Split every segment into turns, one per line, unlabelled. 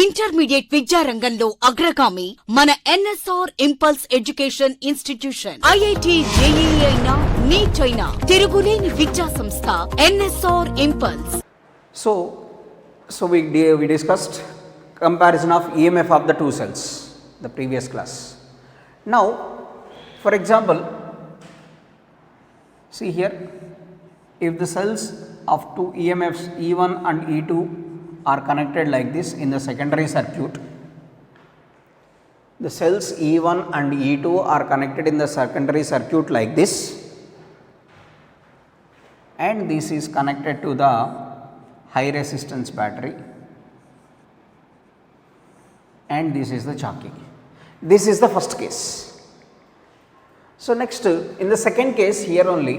Intermediate విద్యారంగంలో అగ్రగామి మన NSR impulse education institution. IIT JEE అయినా నీట్ అయినా తిరుగులేని విద్యా సంస్థ NSR impulse.
So we discussed comparison of EMF of the two cells the previous class. Now for example, see here, if the cells of two EMFs E1 and E2 are connected like this in the secondary circuit, the cells E1 and E2 are connected in the secondary circuit like this, and this is connected to the high resistance battery, and this is the jockey. This is the first case. So next, in the second case, here only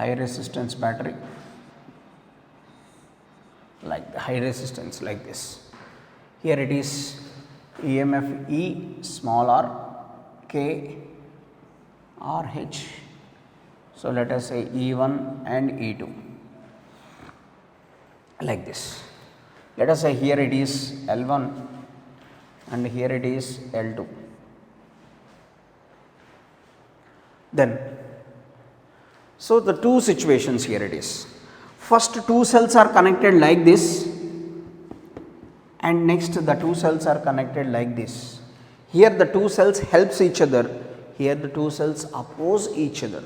high resistance battery, like the high resistance like this. Here it is EMF E small r K R H. So let us say E1 and E2 like this. Let us say here it is L1 and here it is L2. Then so the two situations here it is. First two cells are connected like this, and next the two cells are connected like this. Here the two cells helps each other, here the two cells oppose each other.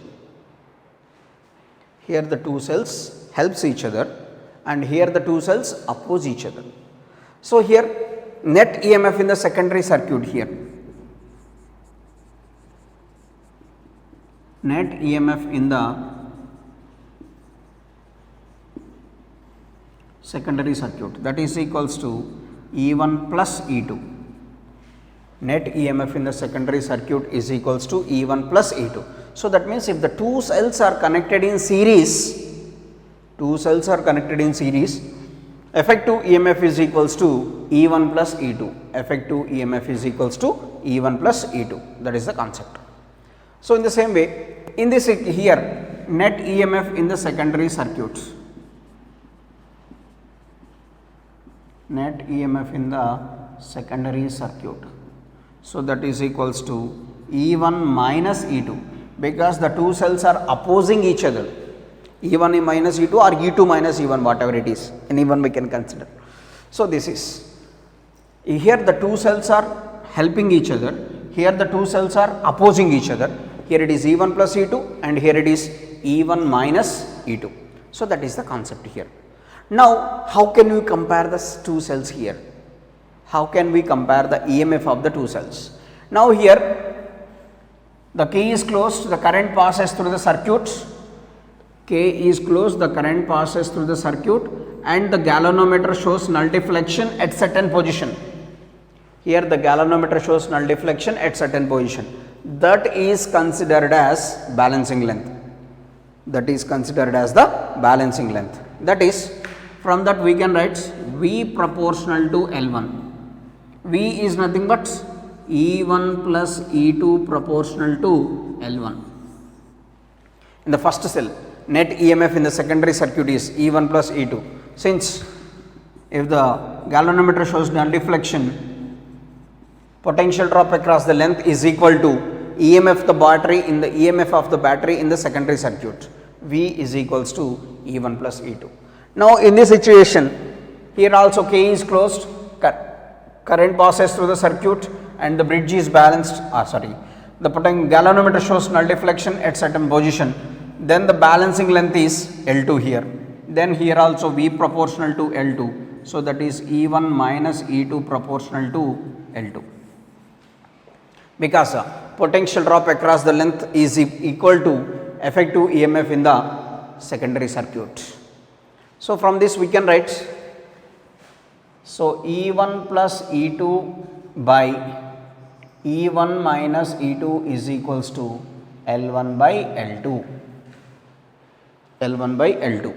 Here the two cells helps each other and here the two cells oppose each other. So here net EMF in the secondary circuit here. Net EMF in the secondary circuit, that is equals to E1 plus E2. Net EMF in the secondary circuit is equals to E1 plus E2. So that means if the two cells are connected in series, effective EMF is equals to E1 plus E2. Effective EMF is equals to E1 plus E2. That is the concept. So in the same way, in this here net EMF in the secondary circuit, net EMF in the secondary circuit, so that is equals to E1 minus E2, because the two cells are opposing each other, E1 minus E2 or E2 minus E1, whatever it is, anyone we can consider. So this is, here the two cells are helping each other, here the two cells are opposing each other, here it is E1 plus E2 and here it is E1 minus E2. So that is the concept here. Now how can we compare the two cells here? How can we compare the EMF of the two cells? Now here the key is closed, the current passes through the circuit, K is closed, the current passes through the circuit, and the galvanometer shows null deflection at certain position. Here the galvanometer shows null deflection at certain position. That is considered as balancing length. That is considered as the balancing length. That is, from that we can write V proportional to L1. V is nothing but E1 plus E2 proportional to L1. In the first cell, net EMF in the secondary circuit is E1 plus E2. Since if the galvanometer shows null deflection, potential drop across the length is equal to EMF of the battery in the EMF of the battery in the secondary circuit. V is equals to E1 plus E2. Now in this situation, here also K is closed, current passes through the circuit and the bridge is balanced, the galvanometer shows null deflection at certain position, then the balancing length is L2 here, then here also V proportional to L2, so that is E1 minus E2 proportional to L2, because potential drop across the length is equal to effective EMF in the secondary circuit. So from this we can write, so E1 plus E2 by E1 minus E2 is equals to L1 by L2. L1 by L2.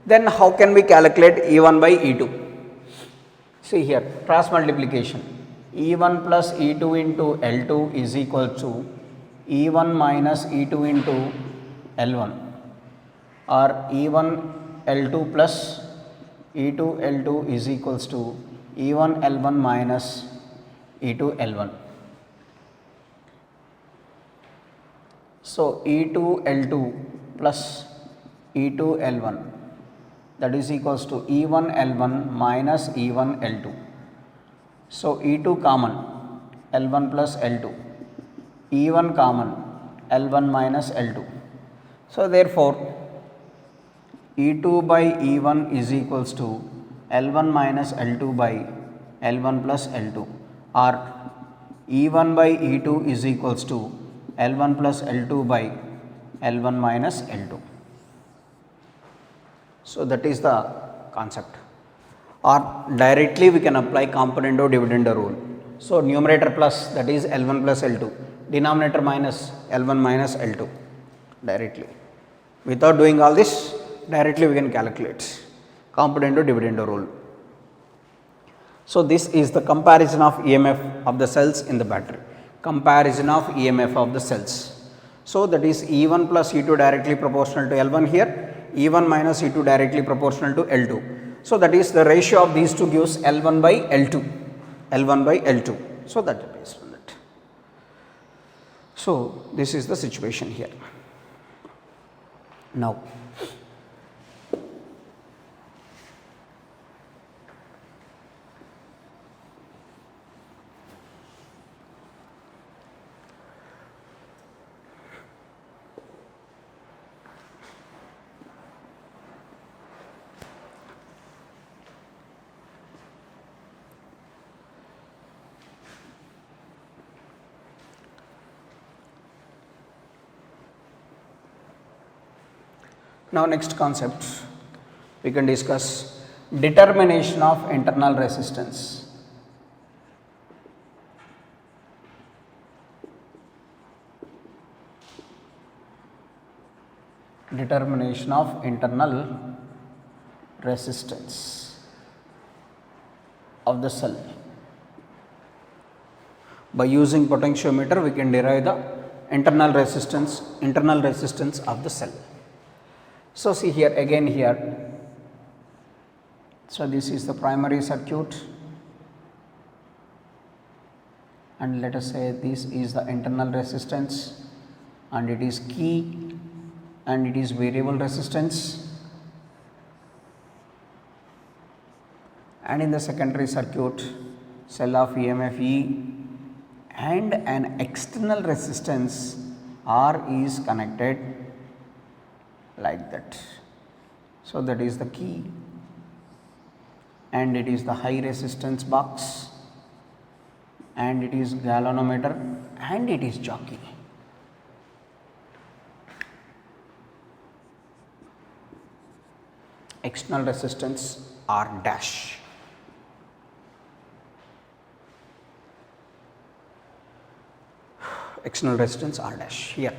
Then how can we calculate E1 by E2? See here, cross multiplication. E1 plus E2 into L2 is equal to E1 minus E2 into L1, or E1 L2 plus E2 L2 is equals to E1 L1 minus E2 L1. So E2 L2 plus E2 L1, that is equals to E1 L1 minus E1 L2. So E2 common, L1 plus L2, E1 common, L1 minus L2. So therefore E2 by E1 is equals to L1 minus L2 by L1 plus L2, or E1 by E2 is equals to L1 plus L2 by L1 minus L2. So that is the concept. Or directly we can apply componendo dividendo rule. So numerator plus, that is L1 plus L2, denominator minus L1 minus L2 directly. Without doing all this, directly we can calculate componendo dividendo rule. So this is the comparison of EMF of the cells in the battery. Comparison of EMF of the cells. So that is E1 plus E2 directly proportional to L1 here, E1 minus E2 directly proportional to L2. So that is the ratio of these two gives L1 by L2, L1 by L2. So that is based on that. So this is the situation here. Now next concept we can discuss determination of internal resistance. Determination of internal resistance of the cell. By using potentiometer we can derive the internal resistance of the cell. So see here again here, so this is the primary circuit, and let us say this is the internal resistance, and it is key and it is variable resistance, and in the secondary circuit cell of EMF E and an external resistance R is connected like that. So that is the key, and it is the high resistance box, and it is galvanometer, and it is jockey. External resistance R dash. External resistance R dash here.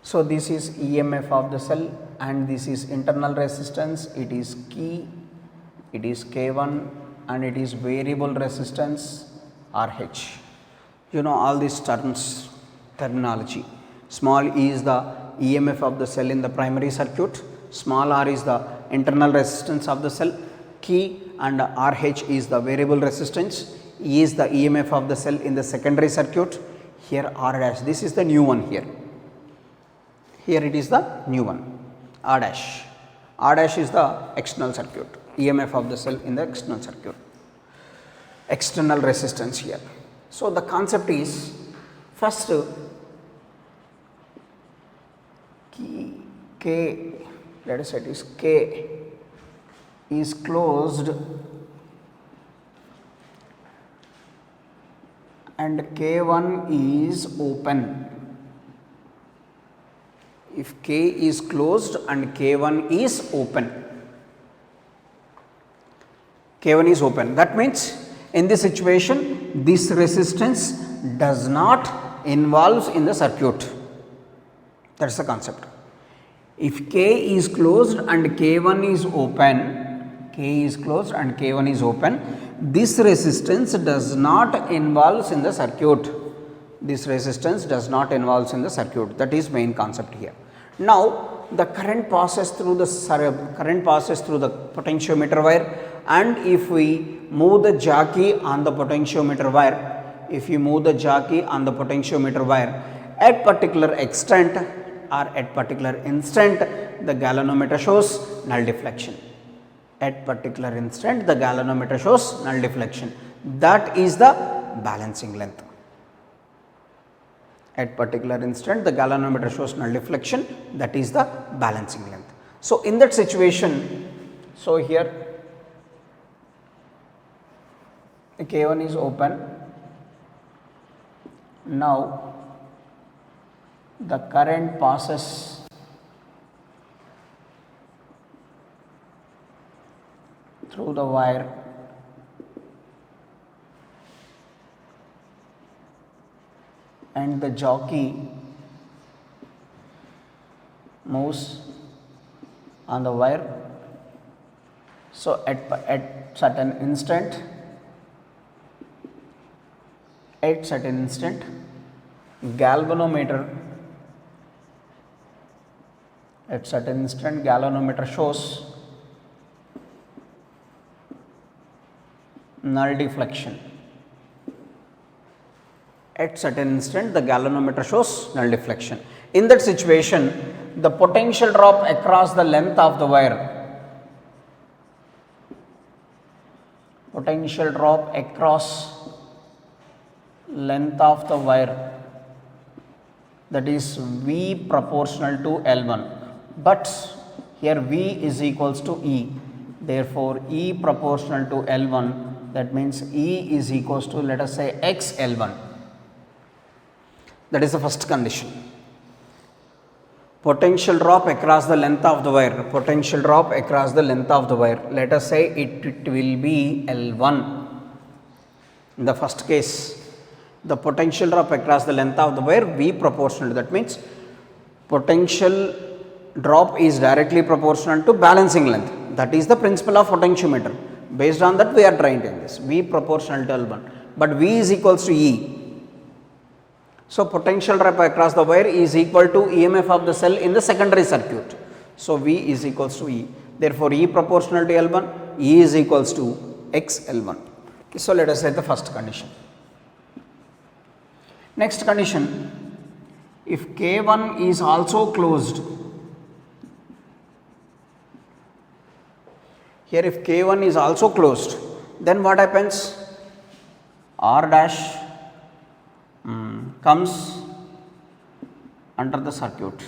So this is EMF of the cell, and this is internal resistance, it is key, it is K1, and it is variable resistance RH. You know all these terminology. Small e is the EMF of the cell in the primary circuit, small r is the internal resistance of the cell, key and RH is the variable resistance, E is the EMF of the cell in the secondary circuit, here R dash, this is the new one here. Here it is the new one, R dash. R dash is the external circuit, EMF of the cell in the external circuit, external resistance here. So the concept is, first K, let us say it is K is closed and K1 is open. If K is closed and K1 is open, K1 is open, that means in this situation this resistance does not involve in the circuit. That is the concept. If K is closed and K1 is open, K is closed and K1 is open. This resistance does not involves in the circuit. This resistance does not involves in the circuit. That is main concept here. Now the current passes through the potentiometer wire, and if we move the jockey on the potentiometer wire, at particular extent or at particular instant, the galvanometer shows null deflection. At particular instant, the galvanometer shows null deflection. That is the balancing length. At particular instant, the galvanometer shows null deflection. That is the balancing length. So in that situation, so here K1 is open. Now the current passes through the wire and the jockey moves on the wire. So at certain instant, galvanometer shows null deflection. At certain instant, the galvanometer shows null deflection. In that situation, the potential drop across the length of the wire, that is V proportional to L1, but here V is equals to E. Therefore, E proportional to L1, that means E is equals to, let us say, X L1. That is the first condition. Potential drop across the length of the wire, let us say it will be L1. In the first case, the potential drop across the length of the wire V proportional, that means potential drop is directly proportional to balancing length. That is the principle of potentiometer. Based on that, we are trying to this V proportional to L1, but V is equals to E. So potential drop across the wire is equal to EMF of the cell in the secondary circuit. So V is equals to E. Therefore, E proportional to L1, E is equals to X L1. So let us say the first condition. Next condition, if K1 is also closed, here if K1 is also closed, then what happens? R dash comes under the circuit,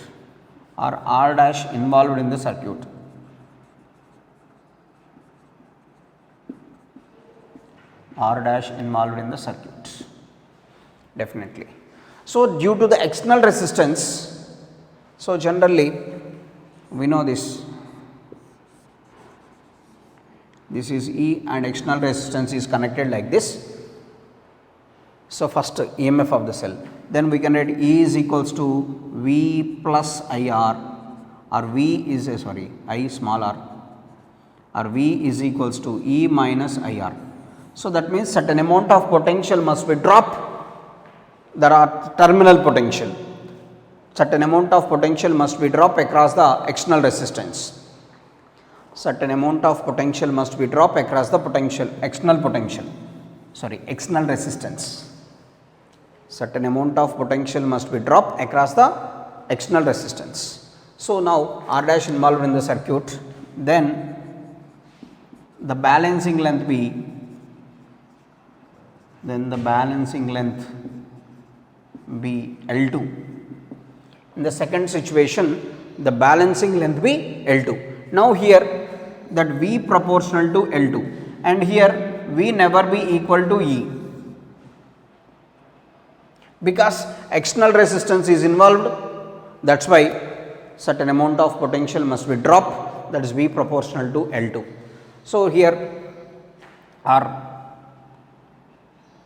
or R dash involved in the circuit. Definitely. So due to the external resistance, so generally we know this is E and external resistance is connected like this. So first EMF of the cell, then we can write E is equals to V plus IR, or I small r, or V is equals to E minus IR. So that means certain amount of potential must be dropped. There are terminal potential. Certain amount of potential must be dropped across the external resistance. External resistance. Certain amount of potential must be dropped across the external resistance. So now R dash involved in the circuit, then the balancing length be L2. In the second situation, the balancing length be L2. Now here that V proportional to L2, and here V never be equal to E, because external resistance is involved. That's why certain amount of potential must be dropped, that is V proportional to L2. So here our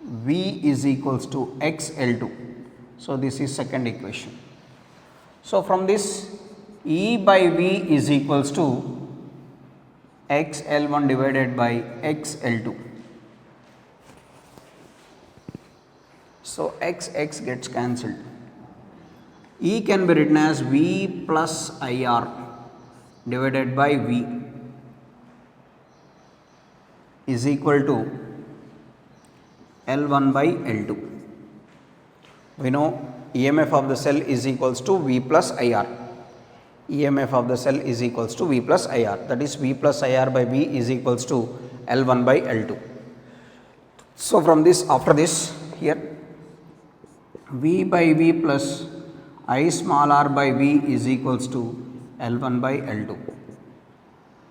V is equals to X L2. So this is second equation. So from this, E by V is equals to XL1 divided by XL2. So X gets cancelled. E can be written as V plus IR divided by V is equal to L1 by L2. We know EMF of the cell is equals to V plus IR. EMF of the cell is equals to V plus IR, that is V plus IR by V is equals to L1 by L2. So from this, after this, here V by V plus I small r by V is equals to L1 by L2.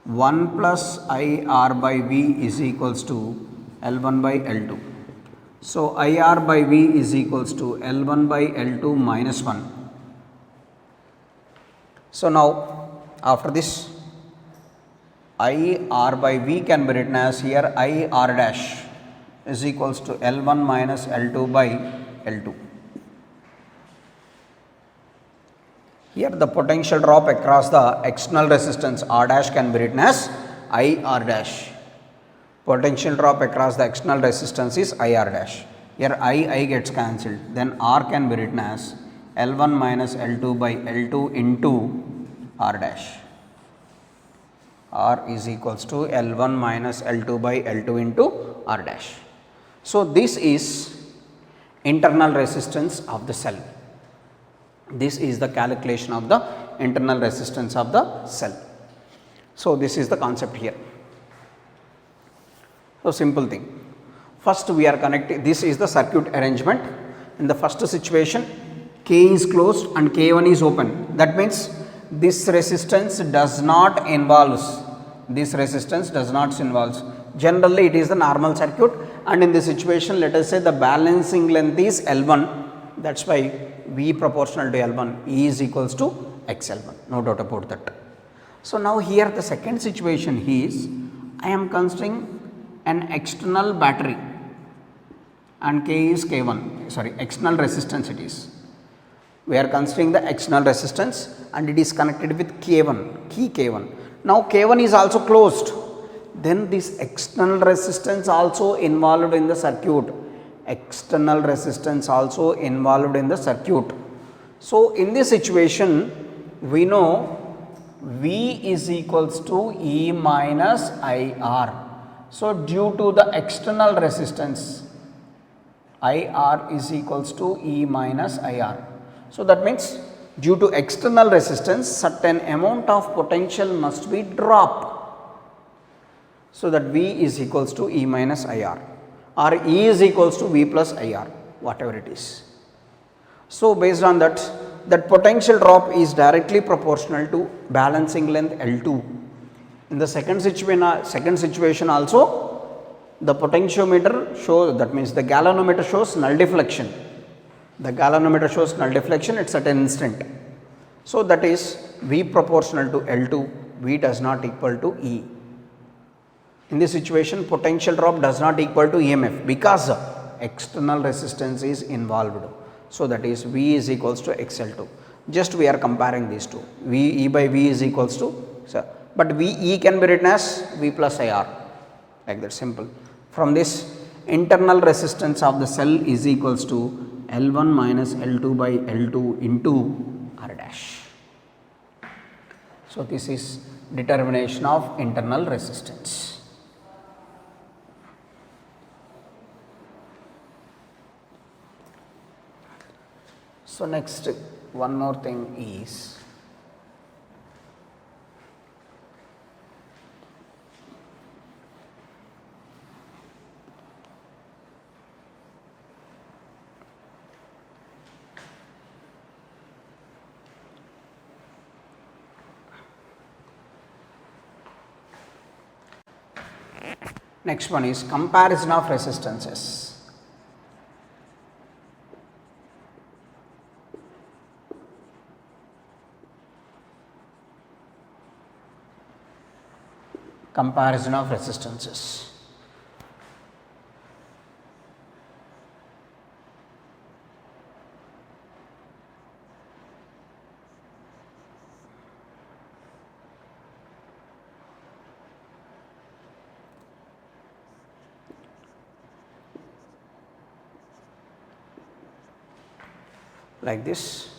1 plus IR by V is equals to L1 by L2. So IR by V is equals to L1 by L2 minus 1. So now after this, IR by V can be written as here IR dash is equals to L1 minus L2 by L2. Here the potential drop across the external resistance R dash can be written as IR dash. Potential drop across the external resistance is IR dash. Here I gets cancelled. Then R can be written as L1 minus L2 by L2 into R dash. R is equals to L1 minus L2 by L2 into R dash. So this is internal resistance of the cell. This is the calculation of the internal resistance of the cell. So this is the concept here. So simple thing. First we are connecting, this is the circuit arrangement. In the first situation, K is closed and K1 is open. That means this resistance does not involve. Generally it is the normal circuit, and in this situation let us say the balancing length is L1. That's why V proportional to L1, E is equals to XL1, no doubt about that. So now here the second situation is, I am considering an external battery and K is K1, sorry, external resistance it is. We are considering the external resistance and it is connected with K1, key K1. Now K1 is also closed, then this external resistance also involved in the circuit. External resistance also involved in the circuit. So in this situation, we know V is equals to E minus IR. So due to the external resistance, IR is equals to E minus IR. So that means due to external resistance, certain amount of potential must be dropped. So that V is equals to E minus IR, or E is equals to V plus IR, whatever it is. So based on that, that potential drop is directly proportional to balancing length L2. In the second situation also, the potentiometer shows, that means the galvanometer shows null deflection. The galvanometer shows null deflection at certain instant. So that is V proportional to L2, V does not equal to E. In this situation, potential drop does not equal to EMF because external resistance is involved. So that is V is equals to XL2. Just we are comparing these two. E by V is equals to, but E can be written as V plus IR, like that, simple. From this, internal resistance of the cell is equals to L1 minus L2 by L2 into R dash. So this is determination of internal resistance. So next, one more thing is, next one is comparison of resistances. Comparison of resistances. like this.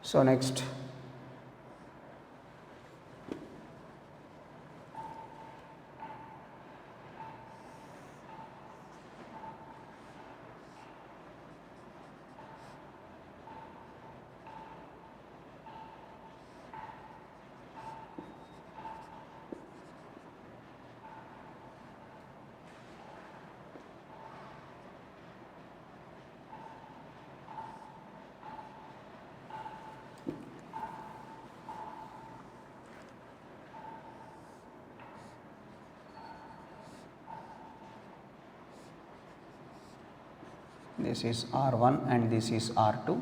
So, next this is R1 and this is R2.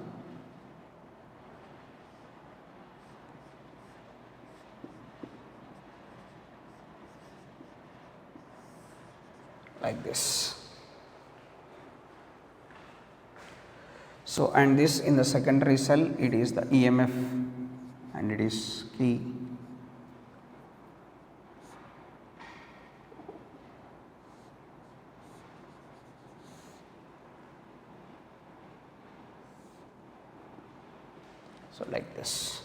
Like this. So, and this in the secondary cell, it is the EMF and it is key. So, like this.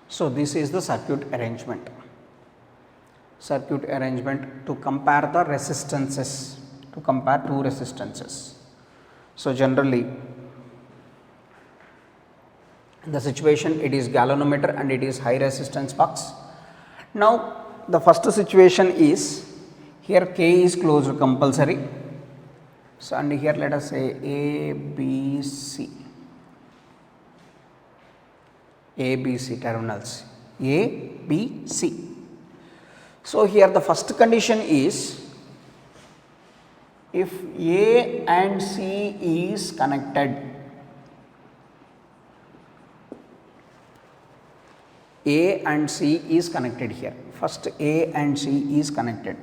So, this is the circuit arrangement. Circuit arrangement to compare the resistances, to compare two resistances. So, generally in the situation it is galvanometer and it is high resistance box. Now, the first situation is here K is closed compulsory. So, and here let us say A, B, C. A, B, C terminals, A, B, C. So, here the first condition is if A and C is connected, A and C is connected here, first A and C is connected.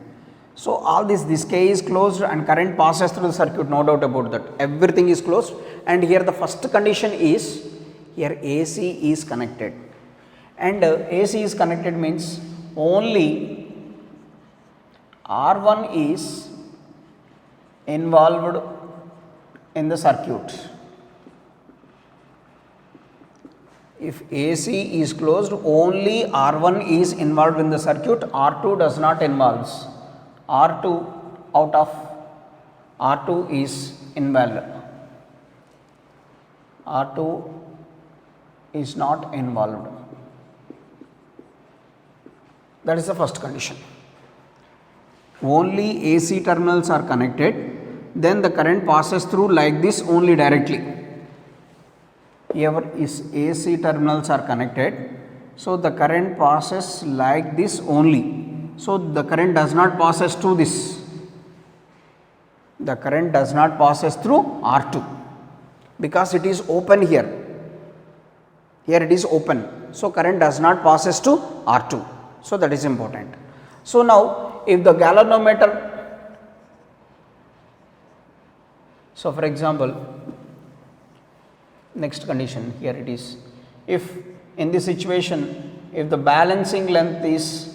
So, all this K is closed and current passes through the circuit, no doubt about that, everything is closed, and here the first condition is here AC is connected, and AC is connected means only R1 is involved in the circuit. If AC is closed, only R1 is involved in the circuit, R2 does not involve. R2 out of R2 is invalid. R2 is not involved. That is the first condition. Only AC terminals are connected, then the current passes through like this only directly. Here is AC terminals are connected, so the current passes like this only. So, the current does not passes through this. The current does not passes through R2 because it is open here. Here it is open, so current does not passes to R2. So, that is important. So, now if the galvanometer, so for example, next condition here it is, if in this situation if the balancing length is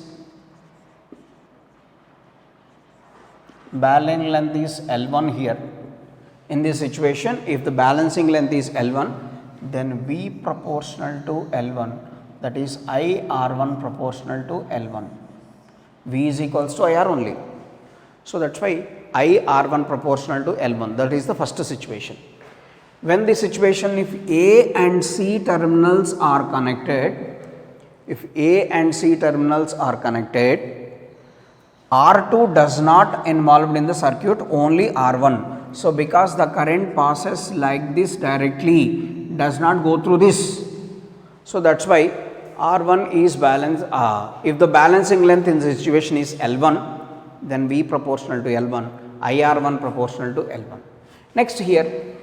L1 here, in this situation if the balancing length is L1, then V proportional to L1, that is I R1 proportional to L1, V is equals to IR only. So, that is why I R1 proportional to L1, that is the first situation. When the situation, if A and C terminals are connected, if A and C terminals are connected, R2 does not involved in the circuit, only R1. So, because the current passes like this directly, does not go through this. So, that is why R1 is balanced. If the balancing length in the situation is L1, then V proportional to L1, IR1 proportional to L1. Next here,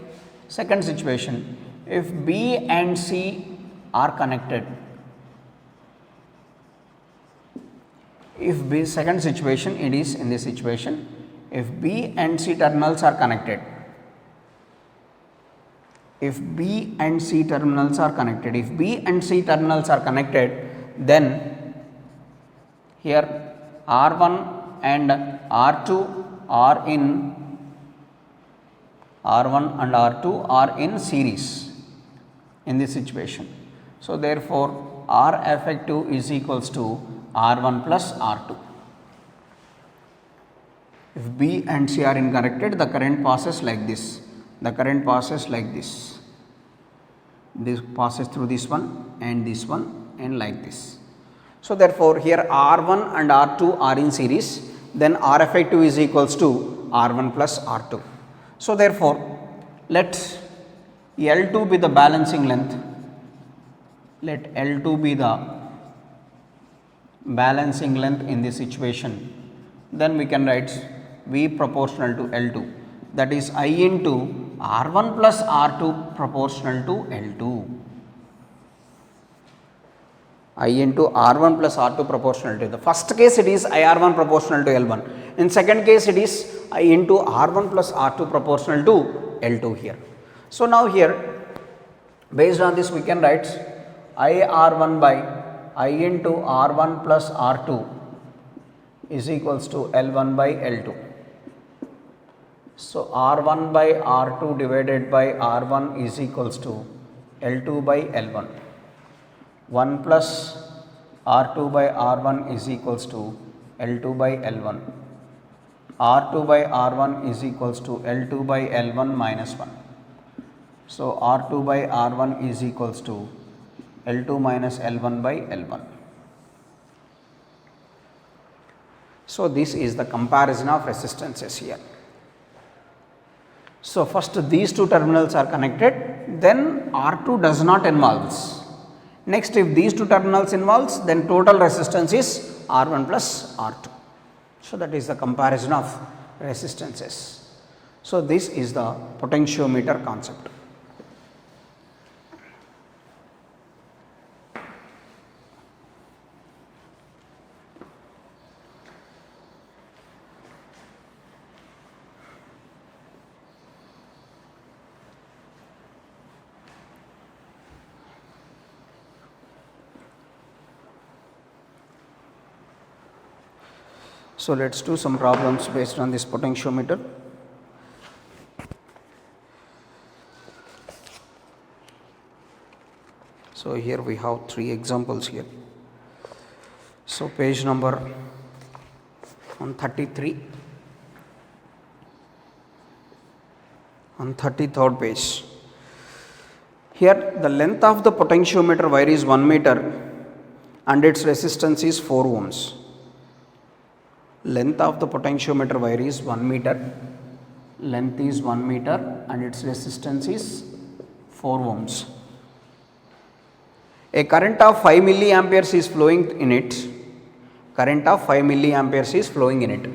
second situation, if B and C are connected, if B, second situation it is in this situation, if B and C terminals are connected, if B and C terminals are connected, then here R1 and R2 are in series in this situation. So therefore, R effective is equals to R1 plus R2. If B and C are connected, the current passes like this. This passes through this one and like this. So therefore, here R1 and R2 are in series, then R effective is equals to R1 plus R2. So therefore, let L2 be the balancing length. Let L2 be the balancing length in this situation. Then we can write V proportional to L2, that is I into R1 plus R2 proportional to L2. I into R1 plus R2 proportional to the first case it is IR1 proportional to L1. In second case it is I into R1 plus R2 proportional to L2 here. So now here based on this we can write IR1 by I into R1 plus R2 is equals to L1 by L2. So R1 by R2 divided by R1 is equals to L2 by L1. 1 plus R2 by R1 is equals to L2 by L1. R2 by R1 is equals to L2 by L1 minus 1. So R2 by R1 is equals to L2 minus L1 by L1. So this is the comparison of resistances here. So first these two terminals are connected, then R2 does not involves. Next, if these two terminals involves, then total resistance is R1 plus R2. So that is the comparison of resistances. So this is the potentiometer concept. So let us do some problems based on this potentiometer. So here we have 3 examples here. So page number 133, on 33rd page. Here the length of the potentiometer wire is 1 meter and its resistance is 4 ohms. Length of the potentiometer wire is 1 meter, length is 1 meter and its resistance is 4 ohms. A current of 5 milliamperes is flowing in it. Current of 5 milliamperes is flowing in it.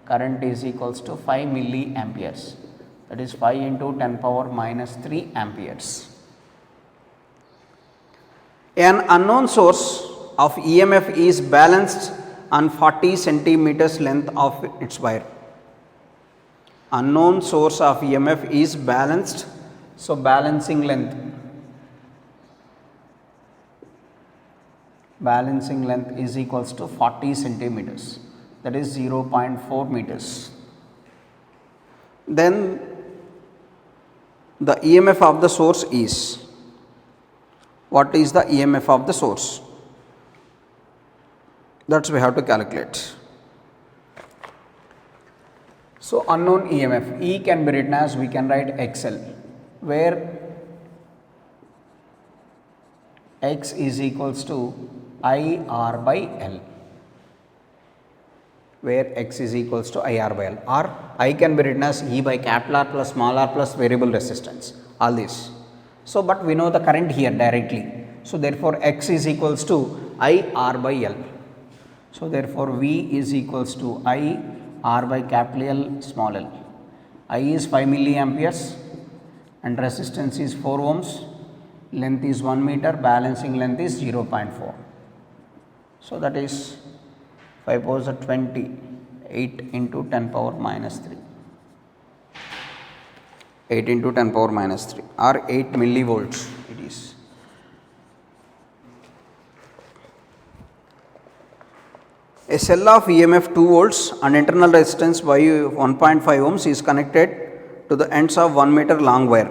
Current is equals to 5 milliamperes, that is 5 into 10 power minus 3 amperes. An unknown source of EMF is balanced on 40 centimeters length of its wire. Unknown source of EMF is balanced, so balancing length is equals to 40 centimeters, that is 0.4 meters. Then the EMF of the source is, what is the EMF of the source? That's we have to calculate. So unknown EMF, E can be written as, we can write XL, where X is equals to IR by L, where X is equals to IR by L, or I can be written as E by capital R plus small r plus variable resistance, all this. So but we know the current here directly, so therefore X is equals to IR by L. So therefore V is equals to I R by capital L small l. I is 5 milliamperes and resistance is 4 ohms, length is 1 meter, balancing length is 0.4. So that is 5 4s are 20, 8 into 10 power minus 3. 8 into 10 power minus 3 or 8 millivolts it is. A cell of EMF 2 volts and internal resistance by 1.5 ohms is connected to the ends of 1 meter long wire.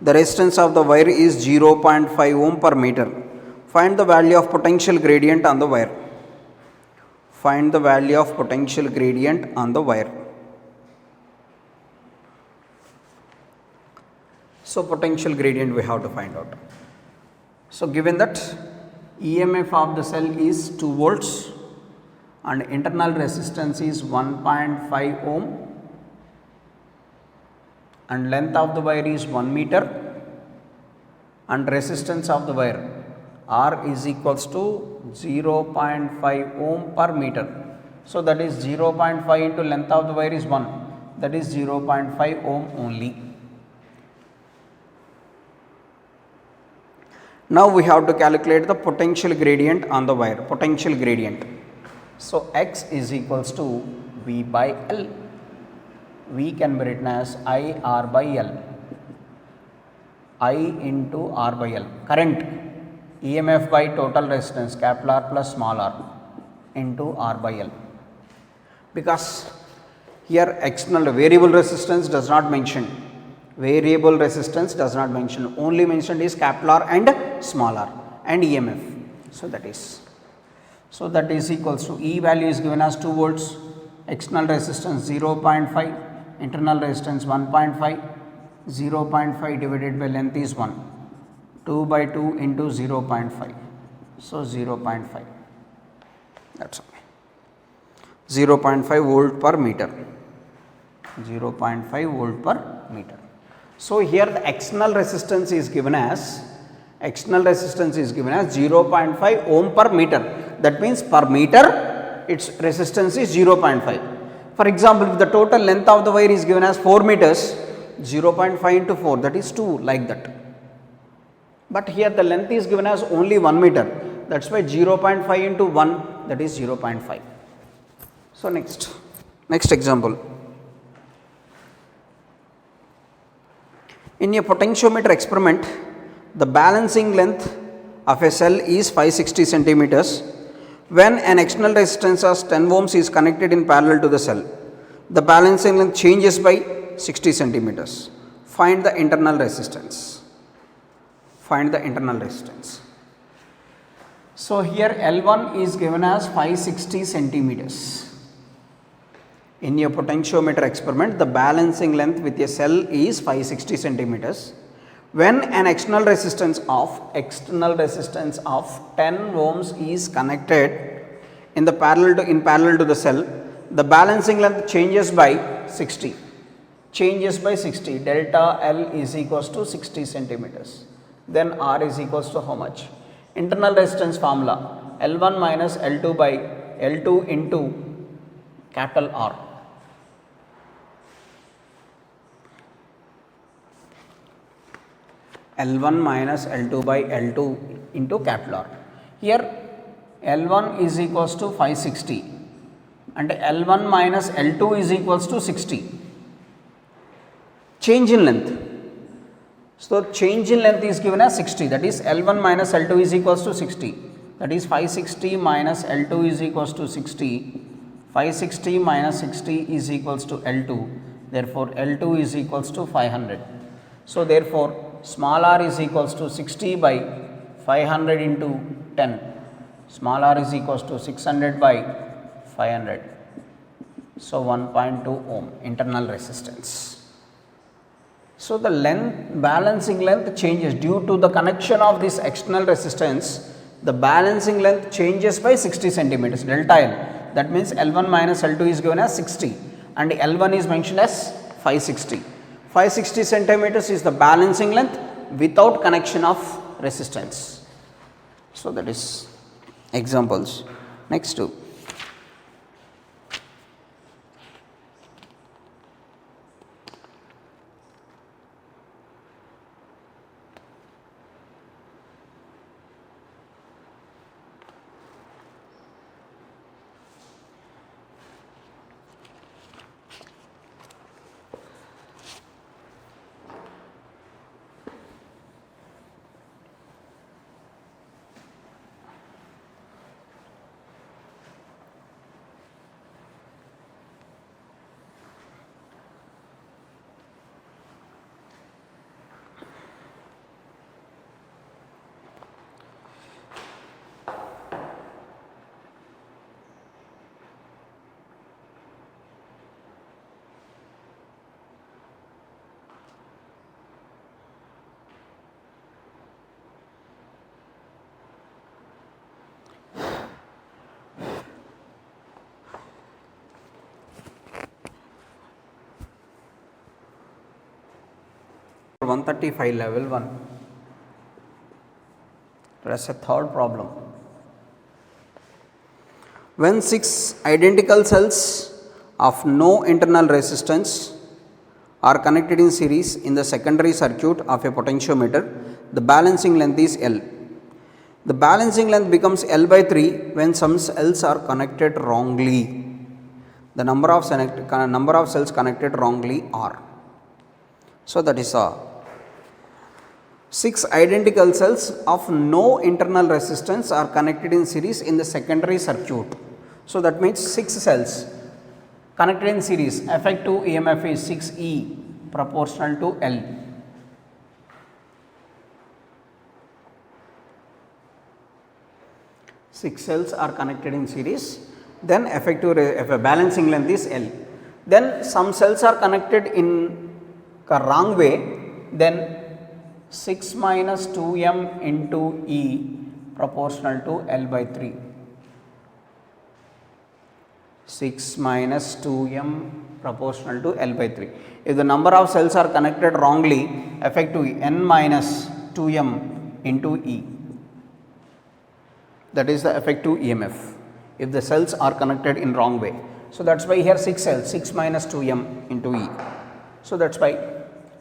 The resistance of the wire is 0.5 ohm per meter. Find the value of potential gradient on the wire. Find the value of potential gradient on the wire. So, potential gradient we have to find out. So, given that EMF of the cell is 2 volts and internal resistance is 1.5 ohm and length of the wire is 1 meter and resistance of the wire R is equals to 0.5 ohm per meter. So, that is 0.5 into length of the wire is 1, that is 0.5 ohm only. Now, we have to calculate the potential gradient on the wire, potential gradient. So, X is equals to V by L. V can be written as I R by L. I into R by L. Current, EMF by total resistance, capital R plus small r into R by L. Because here external variable resistance does not mention. Variable resistance does not mention, only mentioned is capital R and small r and EMF. So, that is equals to E value is given as 2 volts, external resistance 0.5, internal resistance 1.5, 0.5 divided by length is 1, 2 by 2 into 0.5. So, 0.5, that is all. 0.5 volt per meter, 0.5 volt per meter. So, here the external resistance is given as 0.5 ohm per meter. That means per meter its resistance is 0.5. For example, if the total length of the wire is given as 4 meters, 0.5 into 4, that is 2, like that. But here the length is given as only 1 meter, that is why 0.5 into 1, that is 0.5. So, next example. In a potentiometer experiment, the balancing length of a cell is 560 centimeters. When an external resistance of 10 ohms is connected in parallel to the cell, the balancing length changes by 60 centimeters. Find the internal resistance. So, here L1 is given as 560 centimeters. In a potentiometer experiment, the balancing length with a cell is 560 centimeters. When an external resistance of 10 ohms is connected in parallel to the cell, the balancing length changes by 60. Delta L is equals to 60 centimeters. Then R is equals to how much? Internal resistance formula, L1 minus L2 by L2 into capital R. L1 minus L2 by L2 into capital R. Here L1 is equals to 560 and L1 minus L2 is equals to 60. Change in length. So, change in length is given as 60, that is L1 minus L2 is equals to 60, that is 560 minus L2 is equals to 60, 560 minus 60 is equals to L2, therefore L2 is equals to 500. So, therefore, small r is equals to 60 by 500 into 10, small r is equals to 600 by 500. So, 1.2 ohm internal resistance. So, the balancing length changes due to the connection of this external resistance, the balancing length changes by 60 centimeters, delta L. That means L1 minus L2 is given as 60 and L1 is mentioned as 560. 560 centimeters is the balancing length without connection of resistance. So, that is examples. Next two. 135 level 1. That's a third problem. When 6 identical cells of no internal resistance are connected in series in the secondary circuit of a potentiometer, the balancing length is L. The balancing length becomes L by 3 when some cells are connected wrongly. The number of cells connected wrongly are. So that is 6 identical cells of no internal resistance are connected in series in the secondary circuit. So that means 6 cells connected in series, effective EMF is 6E proportional to L. Six cells are connected in series, then effective balancing length is L. Then some cells are connected in a wrong way, then 6 minus 2m into E proportional to L by 3. 6 minus 2m proportional to L by 3. If the number of cells are connected wrongly, effective n minus 2m into E. That is the effective EMF if the cells are connected in wrong way. So that is why here 6 cells, 6 minus 2m into E. So that is why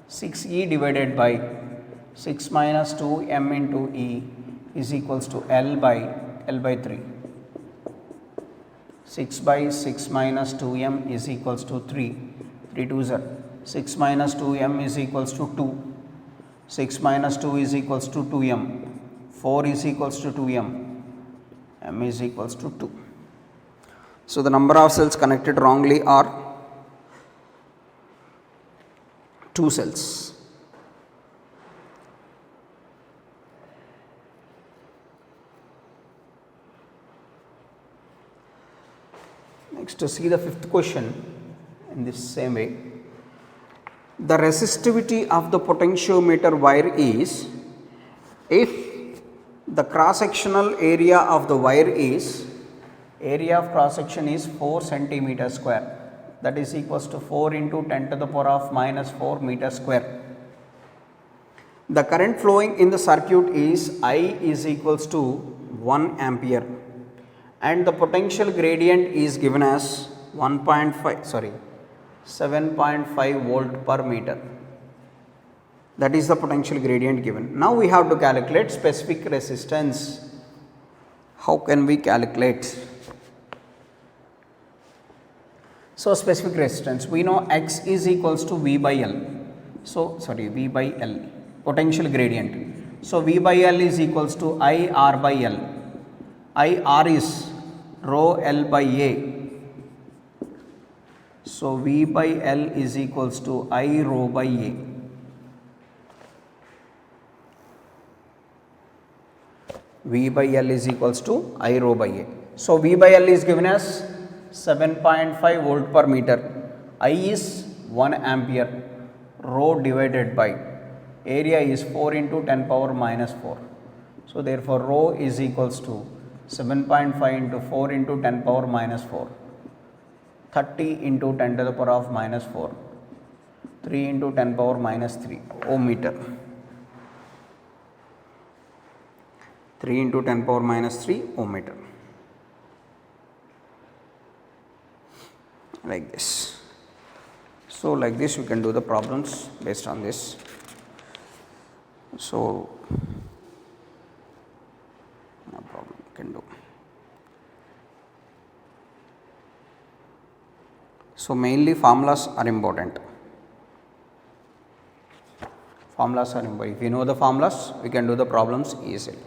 6E divided by 6 minus 2m into E is equals to L by 3. 6 by 6 minus 2m is equals to 3. 3 2s are 6 minus 2m is equals to 2. 6 minus 2 is equals to 2m. 4 is equals to 2m. M is equals to 2. So the number of cells connected wrongly are 2 cells. Next, to see the fifth question in this same way. The resistivity of the potentiometer wire is, if the cross sectional area of the wire is, area of cross section is 4 centimeter square, that is equals to 4 into 10 to the power of minus 4 meter square. The current flowing in the circuit is I is equals to 1 ampere and the potential gradient is given as 7.5 volt per meter. That is the potential gradient given. Now we have to calculate specific resistance. How can we calculate? So specific resistance, we know X is equals to V by L. So V by L, potential gradient. So V by L is equals to I R by L. I R is rho L by A. So V by L is equals to I rho by A. V by L is equals to I rho by A. So V by L is given as 7.5 volt per meter. I is 1 ampere. Rho divided by area is 4 into 10 power minus 4. So therefore rho is equals to 7.5 into 4 into 10 power minus 4. 30 into 10 to the power of minus 4. 3 into 10 power minus 3 ohm meter. 3 into 10 power minus 3 ohm meter. Like this. So like this we can do the problems based on this. So no problem, can do. So mainly formulas are important. Formulas are important. If you know the formulas, we can do the problems easily.